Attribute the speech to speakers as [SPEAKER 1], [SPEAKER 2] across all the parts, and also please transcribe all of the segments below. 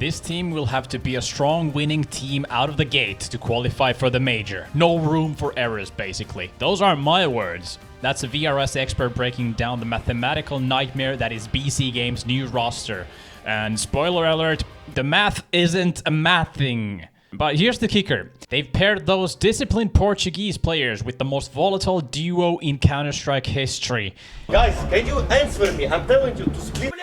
[SPEAKER 1] This team will have to be a strong winning team out of the gate to qualify for the major. No room for errors, basically. Those aren't my words. That's a VRS expert breaking down the mathematical nightmare that is BC Game's new roster. And spoiler alert, the math isn't a math thing. But here's the kicker. They've paired those disciplined Portuguese players with the most volatile duo in Counter-Strike history.
[SPEAKER 2] Guys, can you answer me? I'm telling you to split.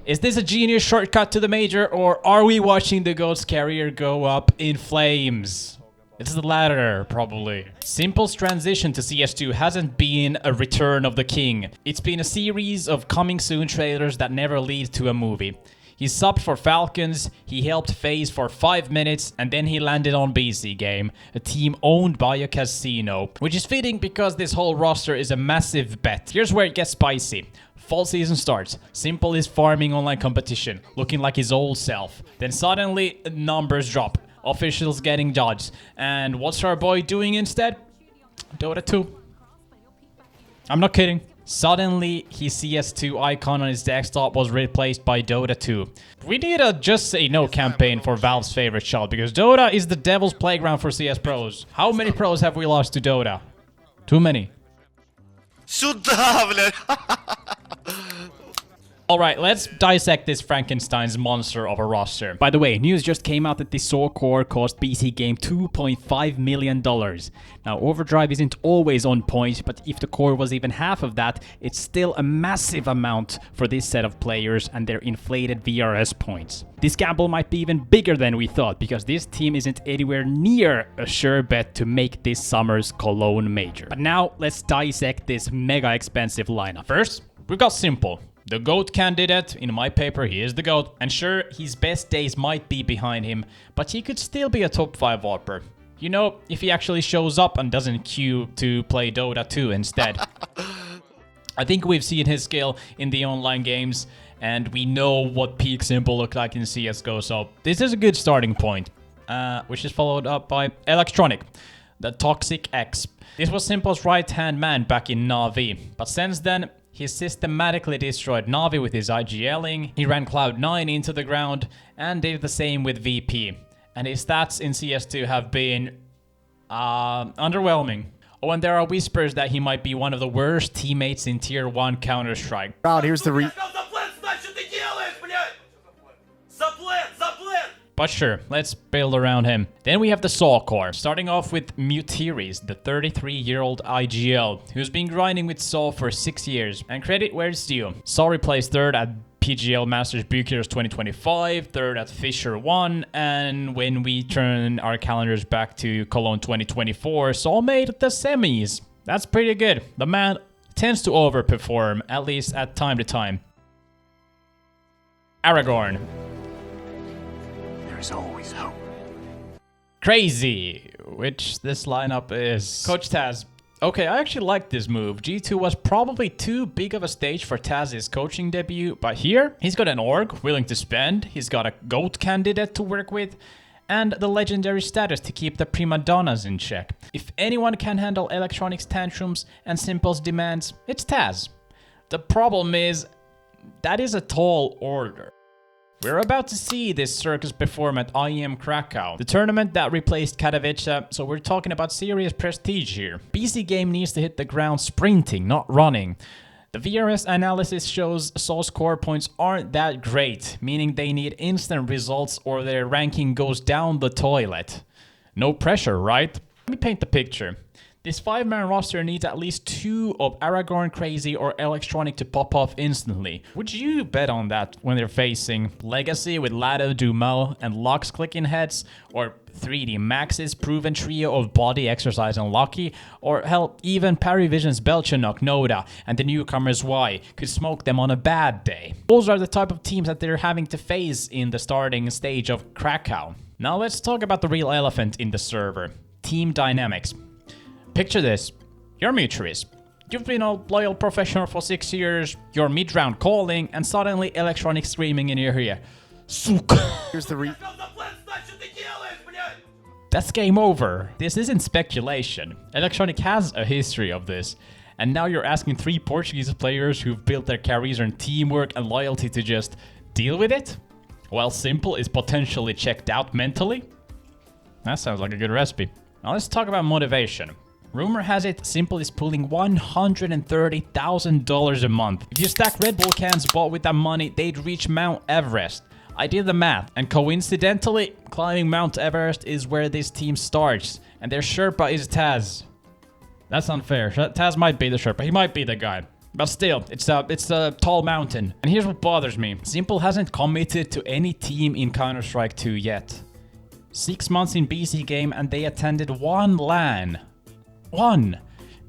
[SPEAKER 1] Is this a genius shortcut to the major, or are we watching the GOAT's career go up in flames? It's the latter, probably. s1mple's transition to CS2 hasn't been a return of the king. It's been a series of coming soon trailers that never lead to a movie. He subbed for Falcons, he helped FaZe for 5 minutes, and then he landed on bc.game, a team owned by a casino. Which is fitting because this whole roster is a massive bet. Here's where it gets spicy. Fall season starts. s1mple is farming online competition, looking like his old self. Then suddenly, numbers drop. Officials getting judged. And what's our boy doing instead? Dota 2. I'm not kidding. Suddenly, his CS2 icon on his desktop was replaced by Dota 2. We need a Just Say No campaign for Valve's favorite child, because Dota is the devil's playground for CS pros. How many pros have we lost to Dota? Too many. Alright, let's dissect this Frankenstein's monster of a roster. By the way, news just came out that the Saw core cost BC Game $2.5 million. Now, Overdrive isn't always on point, but if the core was even half of that, it's still a massive amount for this set of players and their inflated VRS points. This gamble might be even bigger than we thought, because this team isn't anywhere near a sure bet to make this summer's Cologne major. But now, let's dissect this mega expensive lineup. First, we've got s1mple. The GOAT candidate. In my paper, he is the GOAT. And sure, his best days might be behind him, but he could still be a top 5 AWPer. You know, if he actually shows up and doesn't queue to play Dota 2 instead. I think we've seen his skill in the online games, and we know what peak s1mple looked like in CSGO, so this is a good starting point. Which is followed up by Electronic, the Toxic X. This was s1mple's right-hand man back in Na'Vi, but since then, he systematically destroyed Na'Vi with his IGLing, he ran Cloud9 into the ground, and did the same with VP. And his stats in CS2 have been underwhelming. Oh, and there are whispers that he might be one of the worst teammates in Tier 1 Counter-Strike.
[SPEAKER 3] Here's the
[SPEAKER 1] But sure, let's build around him. Then we have the Saw core, starting off with Mutiris, the 33-year-old IGL, who's been grinding with Saw for 6 years. And credit where it's due. Saw replaced 3rd at PGL Masters Bucharest 2025, 3rd at Fisher 1, and when we turn our calendars back to Cologne 2024, Saw made the semis. That's pretty good. The man tends to overperform, at least at time to time. Aragorn.
[SPEAKER 3] There's always hope.
[SPEAKER 1] Crazy, which this lineup is. Coach Taz. Okay, I actually like this move. G2 was probably too big of a stage for Taz's coaching debut, but here, he's got an org willing to spend, he's got a GOAT candidate to work with, and the legendary status to keep the prima donnas in check. If anyone can handle Electronic's tantrums and s1mple's demands, it's Taz. The problem is, that is a tall order. We're about to see this circus perform at IEM Krakow, the tournament that replaced Katowice, so we're talking about serious prestige here. BC Game needs to hit the ground sprinting, not running. The VRS analysis shows Saw's core points aren't that great, meaning they need instant results or their ranking goes down the toilet. No pressure, right? Let me paint the picture. This 5-man roster needs at least 2 of Aragorn, Crazy, or Electronic to pop off instantly. Would you bet on that when they're facing Legacy with Lado, Dumo, and Lux clicking heads, or 3D Max's proven trio of Body, Exercise, and Lucky, or hell, even Parivision's Belchanok, Noda, and the newcomers Y could smoke them on a bad day? Those are the type of teams that they're having to face in the starting stage of Krakow. Now let's talk about the real elephant in the server. Team dynamics. Picture this. You're Mutiris. You've been a loyal professional for 6 years, you're mid-round calling, and suddenly Electronic screaming in your ear. Suka.
[SPEAKER 3] Here's the
[SPEAKER 1] That's game over. This isn't speculation. Electronic has a history of this. And now you're asking 3 Portuguese players who've built their careers on teamwork and loyalty to just deal with it? While Simple is potentially checked out mentally? That sounds like a good recipe. Now let's talk about motivation. Rumor has it Simple is pulling $130,000 a month. If you stack Red Bull cans bought with that money, they'd reach Mount Everest. I did the math, and coincidentally, climbing Mount Everest is where this team starts, and their Sherpa is Taz. That's unfair. Taz might be the Sherpa, he might be the guy. But still, it's a tall mountain. And here's what bothers me. Simple hasn't committed to any team in Counter-Strike 2 yet. 6 months in BC game and they attended 1 LAN. 1!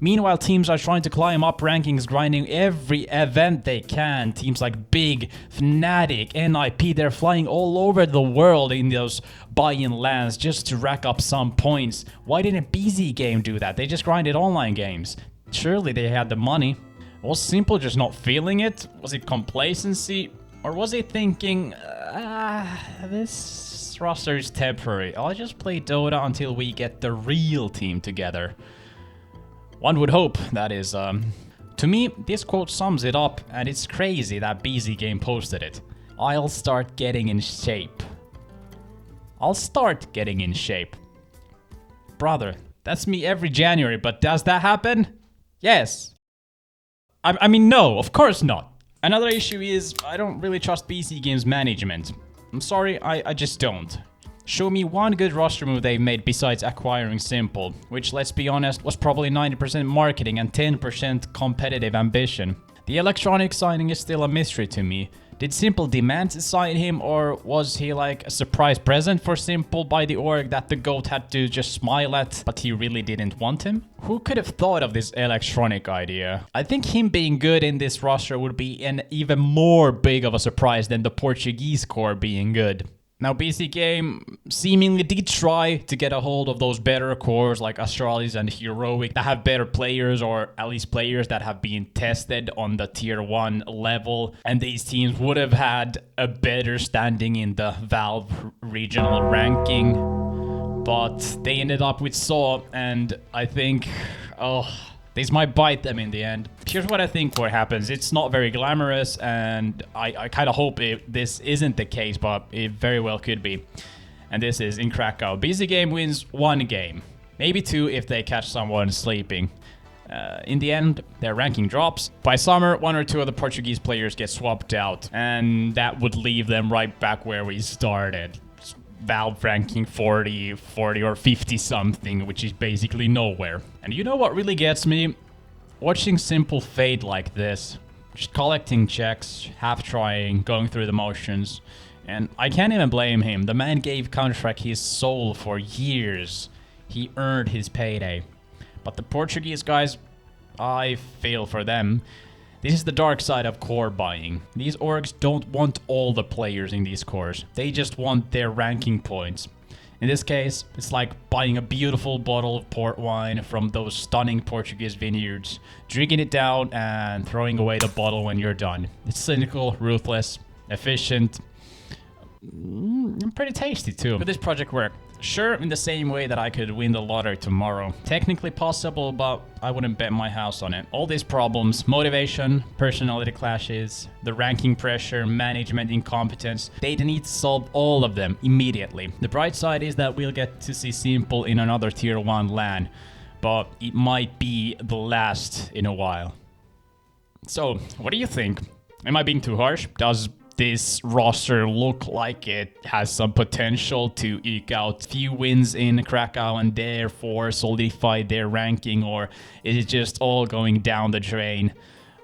[SPEAKER 1] Meanwhile, teams are trying to climb up rankings, grinding every event they can. Teams like Big, Fnatic, NIP, they're flying all over the world in those buy-in LANs just to rack up some points. Why didn't BC game do that? They just grinded online games. Surely they had the money. Was Simple just not feeling it? Was it complacency? Or was he thinking, this roster is temporary. I'll just play Dota until we get the real team together. One would hope, that is. To me, this quote sums it up, and it's crazy that BZ Game posted it. I'll start getting in shape. I'll start getting in shape. Brother, that's me every January, but does that happen? Yes. I mean, no, of course not. Another issue is, I don't really trust BC Game's management. I'm sorry, I just don't. Show me one good roster move they've made besides acquiring Simple, which, let's be honest, was probably 90% marketing and 10% competitive ambition. The Electronic signing is still a mystery to me. Did Simple demand to sign him, or was he like a surprise present for Simple by the org that the GOAT had to just smile at, but he really didn't want him? Who could have thought of this Electronic idea? I think him being good in this roster would be an even more big of a surprise than the Portuguese core being good. Now, BC Game seemingly did try to get a hold of those better cores like Astralis and Heroic that have better players, or at least players that have been tested on the tier 1 level, and these teams would have had a better standing in the Valve regional ranking, but they ended up with Saw, and I think, this might bite them in the end. Here's what I think what happens. It's not very glamorous, and I kind of hope this isn't the case, but it very well could be. And this is in Krakow. BC Game wins 1 game. Maybe 2 if they catch someone sleeping. In the end, their ranking drops. By summer, 1 or 2 of the Portuguese players get swapped out, and that would leave them right back where we started. Valve ranking 40 or 50 something, which is basically nowhere. And you know what really gets me? Watching Simple fade like this. Just collecting checks, half trying, going through the motions. And I can't even blame him. The man gave Counter-Strike his soul for years. He earned his payday. But the Portuguese guys, I feel for them. This is the dark side of core buying. These orgs don't want all the players in these cores. They just want their ranking points. In this case, it's like buying a beautiful bottle of port wine from those stunning Portuguese vineyards, drinking it down and throwing away the bottle when you're done. It's cynical, ruthless, efficient, pretty tasty too. Could this project work? Sure, in the same way that I could win the lottery tomorrow. Technically possible, but I wouldn't bet my house on it. All these problems, motivation, personality clashes, the ranking pressure, management incompetence, they need to solve all of them immediately. The bright side is that we'll get to see Simple in another tier 1 LAN, but it might be the last in a while. So, what do you think? Am I being too harsh? Does this roster look like it has some potential to eke out few wins in Krakow and therefore solidify their ranking, or is it just all going down the drain?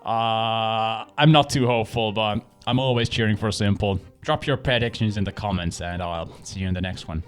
[SPEAKER 1] I'm not too hopeful, but I'm always cheering for Simple. Drop your predictions in the comments and I'll see you in the next one.